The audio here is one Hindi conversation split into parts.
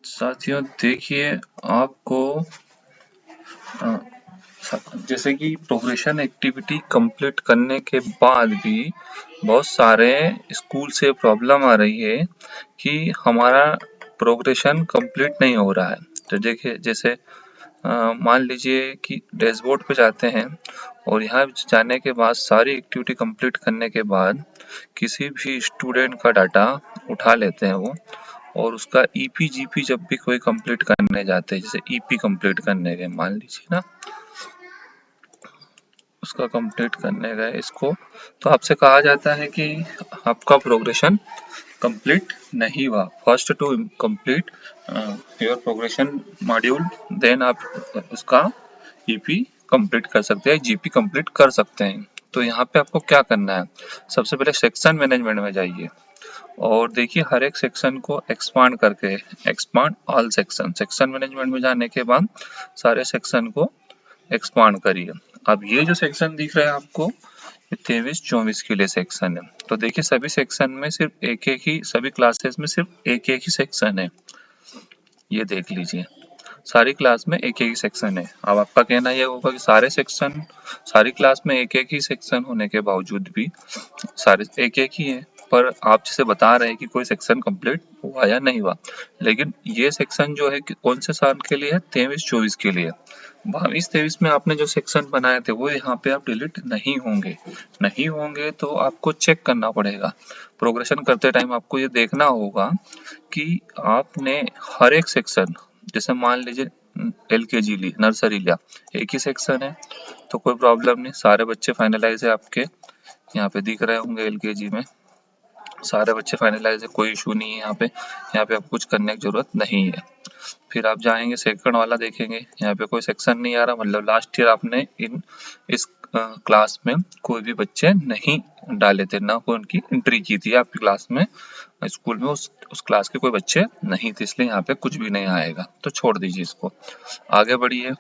साथियों देखिए आपको अ, जैसे कि प्रोग्रेशन एक्टिविटी कंप्लीट करने के बाद भी बहुत सारे स्कूल से प्रॉब्लम आ रही है कि हमारा प्रोग्रेशन कंप्लीट नहीं हो रहा है। तो देखिए जैसे मान लीजिए कि डैशबोर्ड पे जाते हैं और यहाँ जाने के बाद सारी एक्टिविटी कंप्लीट करने के बाद किसी भी स्टूडेंट का डाटा उठा लेते हैं वो, और उसका ईपी जीपी जब भी कोई कंप्लीट करने जाते हैं, जैसे ईपी कंप्लीट करने गए मान लीजिए ना, उसका कंप्लीट करने गए इसको, तो आपसे कहा जाता है कि आपका प्रोग्रेशन कंप्लीट नहीं हुआ। First to complete your progression module, then आप उसका ईपी कंप्लीट कर सकते हैं, जीपी कंप्लीट कर सकते हैं। तो यहाँ पे आपको क्या करना है, सबसे पहले सेक्शन मैनेजमेंट में जाइए और देखिए हर एक सेक्शन को एक्सपांड करके, expand all section, section management में जाने के बाद सारे सेक्शन को एक्सपांड करिए। अब ये जो सेक्शन दिख रहा है आपको, ये 23-24 के लिए सेक्शन है। तो देखिए सभी सेक्शन में सिर्फ एक एक ही, सभी क्लासेस में सिर्फ एक एक ही सेक्शन है, ये देख लीजिए सारी क्लास में एक एक ही सेक्शन है। अब आपका कहना यह होगा कि सारे सेक्शन, सारी क्लास में एक एक ही सेक्शन होने के बावजूद भी सारे एक एक ही है, पर आप जैसे बता रहे हैं कि कोई सेक्शन कंप्लीट हुआ या नहीं हुआ, लेकिन ये सेक्शन जो है कौन से साल के लिए है, 23-24 के लिए। 22-23 में आपने जो सेक्शन बनाए थे वो यहाँ पे आप डिलीट नहीं होंगे, नहीं होंगे तो आपको चेक करना पड़ेगा। प्रोग्रेशन करते टाइम आपको ये देखना होगा कि आपने हर एक सेक्शन, जैसे मान लीजिए एलकेजी ली, नर्सरी लिया, एक ही सेक्शन है तो कोई प्रॉब्लम नहीं, सारे बच्चे फाइनलाइज है आपके, यहाँ पे दिख रहे होंगे एलकेजी में सारे बच्चे फाइनलाइज है, कोई इशू नहीं है यहाँ पे, यहाँ पे आपको कुछ करने की जरूरत नहीं है। फिर आप जाएंगे सेकंड वाला देखेंगे, यहाँ पे कोई सेक्शन नहीं आ रहा, मतलब लास्ट ईयर आपने इस क्लास में कोई भी बच्चे नहीं डाले थे, ना कोई उनकी एंट्री की थी आपकी क्लास में, स्कूल में उस क्लास के कोई बच्चे नहीं थे, इसलिए यहाँ पे कुछ भी नहीं आएगा, तो छोड़ दीजिए इसको, आगे बढ़िए।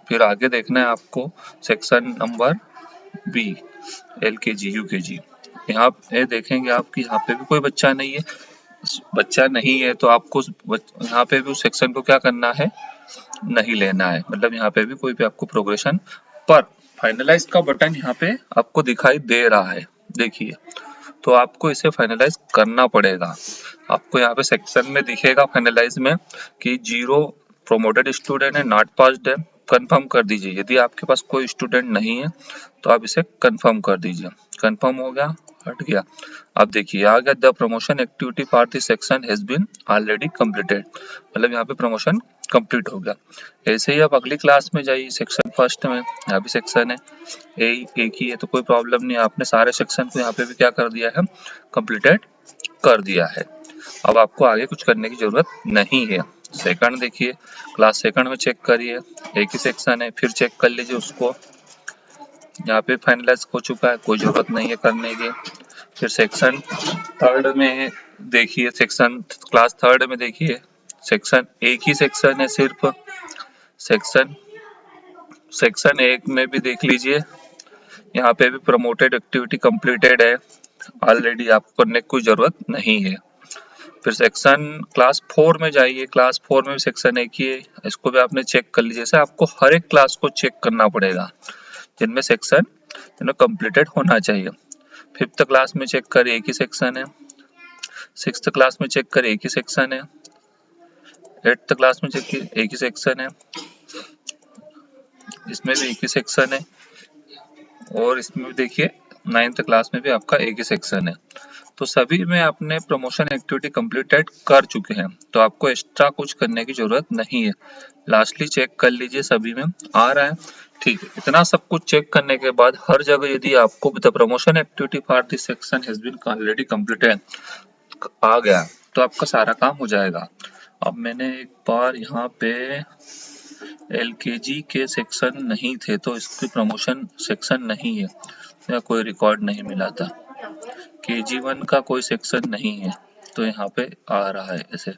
फिर आगे देखना है आपको section number B, LKG UKG, यहाँ पे देखेंगे आप कि यहाँ पे भी कोई बच्चा नहीं है, बच्चा नहीं है तो आपको यहाँ पे भी उस सेक्शन को क्या करना है, नहीं लेना है, मतलब यहाँ पे भी कोई भी आपको प्रोग्रेशन, पर फाइनलाइज का बटन यहाँ पे आपको दिखाई दे रहा है, देखिए, तो आपको इसे फाइनलाइज करना पड़ेगा। आपको यहाँ पे सेक्शन में दिखेगा फाइनलाइज में कि 0 प्रोमोटेड स्टूडेंट है, नॉट पास्ड है, कंफर्म कर दीजिए। यदि आपके पास कोई स्टूडेंट नहीं है तो आप इसे कंफर्म कर दीजिए, कंफर्म हो गया, हट गया। अब देखिए आ गया, the promotion activity for this section has been already completed, मतलब यहाँ पे प्रमोशन कंप्लीट हो गया। ऐसे ही आप अगली क्लास में जाइए, सेक्शन फर्स्ट में, यहाँ भी सेक्शन है, एक ही है तो कोई प्रॉब्लम नहीं, आपने सारे सेक्शन को यहाँ पे भी क्या कर दिया है, कंप्लीटेड कर दिया है। अब आपको आगे कुछ करने की जरूरत नहीं है। सेकंड देखिए, क्लास सेकंड में चेक करिए, एक ही सेक्शन है, फिर चेक कर लीजिए उसको, यहाँ पे फाइनलाइज हो चुका है, कोई जरूरत नहीं है करने की। फिर सेक्शन थर्ड में देखिए, सेक्शन क्लास थर्ड में देखिए, सेक्शन एक ही सेक्शन है सिर्फ, सेक्शन सेक्शन एक में भी देख लीजिए, यहाँ पे भी प्रमोटेड एक्टिविटी कंप्लीटेड है ऑलरेडी, आपको करने की कोई जरूरत नहीं है। फिर सेक्शन क्लास 4 में जाइए, क्लास 4 में भी सेक्शन एक ही है, इसको भी आपने चेक कर लीजिए। जैसे आपको हर एक क्लास को चेक करना पड़ेगा जिनमें सेक्शन कंप्लीटेड होना चाहिए। फिफ्थ क्लास में चेक करिए, एक ही सेक्शन है, सिक्स्थ क्लास में चेक करिए, एक ही सेक्शन है, एट्थ क्लास में चेक कीजिए, एक ही सेक्शन है, इसमें भी एक ही सेक्शन है, और इसमें भी देखिए नाइन्थ क्लास में भी आपका एक ही सेक्शन है। तो सभी में आपने प्रमोशन एक्टिविटी कंप्लीटेड कर चुके हैं, तो आपको एक्स्ट्रा कुछ करने की जरूरत नहीं है। लास्टली चेक कर लीजिए सभी में आ रहा है, ठीक है। इतना सब कुछ चेक करने के बाद हर जगह यदि आपको the promotion activity for this section has been already completed आ गया तो आपका सारा काम हो जाएगा। अब मैंने एक बार यहाँ पे एलकेजी के सेक्शन नहीं थे तो इसकी प्रमोशन सेक्शन नहीं है या कोई रिकॉर्ड नहीं मिला था, KG1 का कोई सेक्शन नहीं है तो यहाँ पे आ रहा है ऐसे,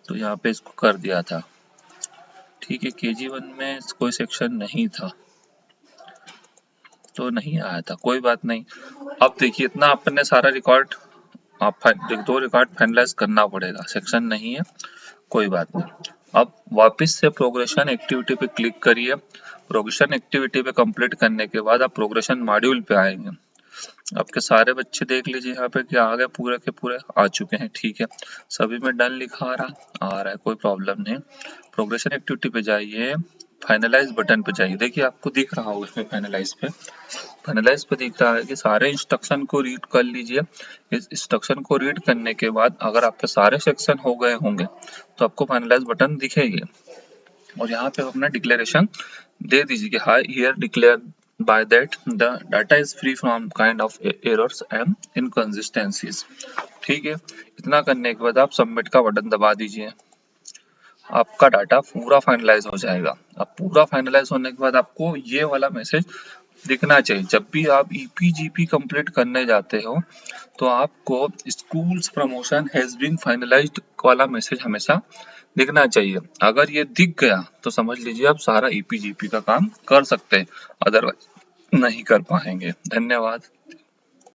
तो यहाँ पे इसको कर दिया था, ठीक है। KG1 में कोई सेक्शन नहीं था तो नहीं आया था, कोई बात नहीं। अब देखिए इतना आपने सारा रिकॉर्ड आप 2 रिकॉर्ड फाइनलाइज करना पड़ेगा, सेक्शन नहीं है कोई बात नहीं। अब वापस से प्रोग्रेशन एक्टिविटी पे क्लिक करिए। प्रोग्रेशन एक्टिविटी पे कंप्लीट करने के बाद आप प्रोग्रेशन मॉड्यूल पे आएंगे। आपके सारे बच्चे देख लीजिए यहाँ पे कि आ गए, पूरे के पूरे आ चुके हैं, ठीक है। सभी में डन लिखा आ रहा है, कोई प्रॉब्लम नहीं। प्रोग्रेशन एक्टिविटी पे जाइए, फाइनलाइज बटन पे जाइए। देखिए आपको दिख रहा होगा इसमें फाइनलाइज पे दिख रहा है कि सारे इंस्ट्रक्शन को रीड कर लीजिए। इस इंस्ट्रक्शन को रीड करने के बाद अगर आपके सारे सेक्शन हो गए होंगे तो आपको फाइनलाइज बटन दिखेगी और यहाँ पे अपना डिक्लेरेशन दे दीजिए कि high here declare by that the data is free from kind of errors and inconsistencies। ठीक है, इतना करने के बाद आप सबमिट का बटन दबा दीजिए। आपका डाटा पूरा फाइनलाइज हो जाएगा। अब पूरा फाइनलाइज होने के बाद आपको ये वाला मैसेज दिखना चाहिए। जब भी आप ईपीजीपी कंप्लीट करने जाते हो तो आपको schools promotion has been finalised वाला मैसेज हमेशा दिखना चाहिए। अगर ये दिख गया तो समझ लीजिए आप सारा ईपीजीपी का काम कर सकते हैं, अदरवाइज नहीं कर पाएंगे। धन्यवाद।